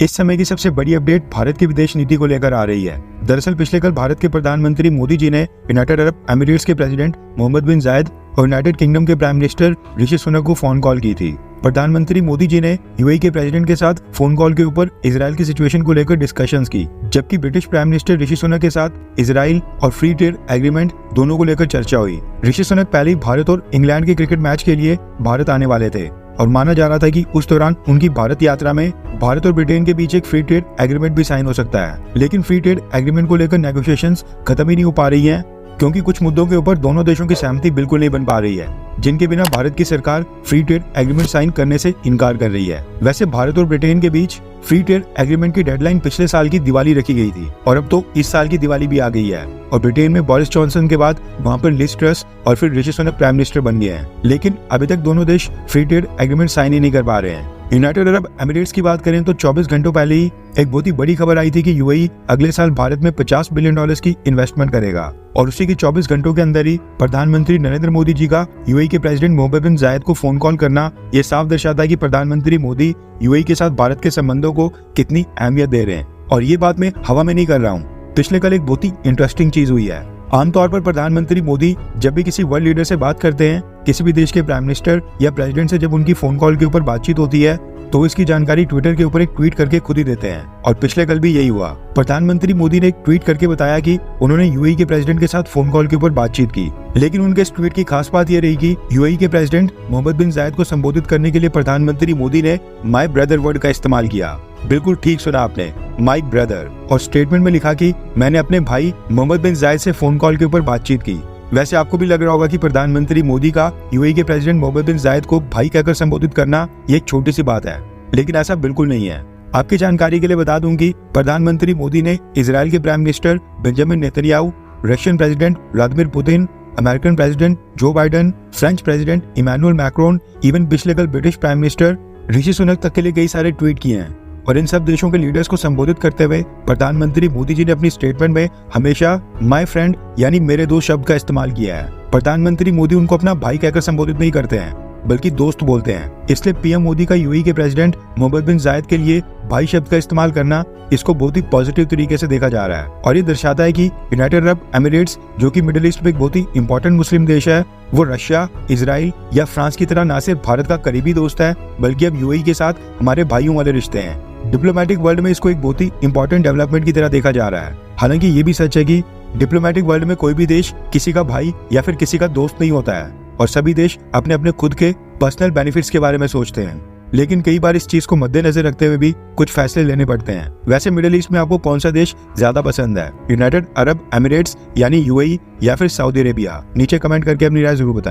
इस समय की सबसे बड़ी अपडेट भारत की विदेश नीति को लेकर आ रही है। दरअसल पिछले कल भारत के प्रधानमंत्री मोदी जी ने यूनाइटेड अरब एमिरेट्स के प्रेसिडेंट मोहम्मद बिन जायद और यूनाइटेड किंगडम के प्राइम मिनिस्टर ऋषि सुनक को फोन कॉल की थी। प्रधानमंत्री मोदी जी ने यूएई के प्रेसिडेंट के साथ फोन कॉल के ऊपर इजराइल की सिचुएशन को लेकर डिस्कशंस की, जबकि British prime minister Rishi Sunak के साथ इजराइल और फ्री ट्रेड एग्रीमेंट दोनों को लेकर चर्चा हुई। ऋषि सुनक पहले ही भारत और इंग्लैंड के क्रिकेट मैच के लिए भारत आने वाले थे और माना जा रहा था कि उस दौरान उनकी भारत यात्रा में भारत और ब्रिटेन के बीच एक फ्री ट्रेड एग्रीमेंट भी साइन हो सकता है। लेकिन फ्री ट्रेड एग्रीमेंट को लेकर नेगोशिएशंस खत्म ही नहीं हो पा रही हैं, क्योंकि कुछ मुद्दों के ऊपर दोनों देशों की सहमति बिल्कुल नहीं बन पा रही है, जिनके बिना भारत की सरकार फ्री ट्रेड एग्रीमेंट साइन करने से इनकार कर रही है। वैसे भारत और ब्रिटेन के बीच फ्री ट्रेड एग्रीमेंट की डेडलाइन पिछले साल की दिवाली रखी गई थी और अब तो इस साल की दिवाली भी आ गई है और ब्रिटेन में बोरिस जॉनसन के बाद वहां पर लिज ट्रस और फिर ऋषि सुनक प्राइम मिनिस्टर बन गए हैं। लेकिन अभी तक दोनों देश फ्री ट्रेड एग्रीमेंट साइन ही नहीं कर पा रहे हैं। यूनाइटेड अरब एमिरेट्स की बात करें तो 24 घंटों पहले ही एक बहुत ही बड़ी खबर आई थी कि यूएई अगले साल भारत में $50 बिलियन की इन्वेस्टमेंट करेगा और उसी के 24 घंटों के अंदर ही प्रधानमंत्री नरेंद्र मोदी जी का यूएई के प्रेसिडेंट मोहम्मद बिन जायद को फोन कॉल करना ये साफ दर्शाता है कि प्रधानमंत्री मोदी यूएई के साथ भारत के संबंधों को कितनी अहमियत दे रहे हैं। और ये बात मैं हवा में नहीं कर रहा हूँ। पिछले कल एक बहुत ही इंटरेस्टिंग चीज हुई है। आमतौर पर प्रधानमंत्री मोदी जब भी किसी वर्ल्ड लीडर से बात करते हैं, किसी भी देश के प्राइम मिनिस्टर या प्रेसिडेंट से जब उनकी फोन कॉल के ऊपर बातचीत होती है तो इसकी जानकारी ट्विटर के ऊपर एक ट्वीट करके खुद ही देते हैं और पिछले कल भी यही हुआ। प्रधानमंत्री मोदी ने एक ट्वीट करके बताया कि उन्होंने यूएई के प्रेसिडेंट के साथ फोन कॉल के ऊपर बातचीत की, लेकिन उनके इस ट्वीट की खास बात यह रही कि यूएई के प्रेसिडेंट मोहम्मद बिन जायद को संबोधित करने के लिए प्रधानमंत्री मोदी ने माय ब्रदर वर्ड का इस्तेमाल किया। बिल्कुल ठीक सुना आपने, माय ब्रदर, और स्टेटमेंट में लिखा कि मैंने अपने भाई मोहम्मद बिन जायद से फोन कॉल के ऊपर बातचीत की। वैसे आपको भी लग रहा होगा कि प्रधानमंत्री मोदी का यूएई के प्रेसिडेंट मोहम्मद बिन जायद को भाई कहकर संबोधित करना ये एक छोटी सी बात है, लेकिन ऐसा बिल्कुल नहीं है। आपकी जानकारी के लिए बता दूं कि प्रधानमंत्री मोदी ने इजराइल के prime minister Benjamin Netanyahu, Russian president Vladimir Putin, American president Joe Biden, French president Emmanuel Macron, even पिछले कल British prime minister Rishi Sunak तक के लिए कई सारे ट्वीट किए हैं। और इन सब देशों के लीडर्स को संबोधित करते हुए प्रधानमंत्री मोदी जी ने अपनी स्टेटमेंट में हमेशा माय फ्रेंड यानी मेरे दोस्त शब्द का इस्तेमाल किया है। प्रधानमंत्री मोदी उनको अपना भाई कहकर संबोधित नहीं करते हैं बल्कि दोस्त बोलते हैं। इसलिए पीएम मोदी का यूएई के प्रेसिडेंट मोहम्मद बिन जायद के लिए भाई शब्द का इस्तेमाल करना इसको बहुत ही पॉजिटिव तरीके से देखा जा रहा है और ये दर्शाता है कि यूनाइटेड अरब एमिरेट्स, जो कि मिडिल ईस्ट में एक बहुत ही इंपॉर्टेंट मुस्लिम देश है, वो रशिया, इजराइल या फ्रांस की तरह न सिर्फ भारत का करीबी दोस्त है बल्कि अब यूएई के साथ हमारे भाइयों वाले रिश्ते हैं। डिप्लोमेटिक वर्ल्ड में इसको एक बहुत ही इंपॉर्टेंट डेवलपमेंट की तरह देखा जा रहा है। हालांकि ये भी सच है कि डिप्लोमेटिक वर्ल्ड में कोई भी देश किसी का भाई या फिर किसी का दोस्त नहीं होता है और सभी देश अपने अपने खुद के पर्सनल बेनिफिट्स के बारे में सोचते हैं, लेकिन कई बार इस चीज को मद्देनजर रखते हुए भी कुछ फैसले लेने पड़ते हैं। वैसे मिडिल ईस्ट में आपको कौन सा देश ज्यादा पसंद है, यूनाइटेड अरब एमिरेट्स यानी यूएई या फिर सऊदी अरेबिया? नीचे कमेंट करके अपनी राय जरूर बताएं।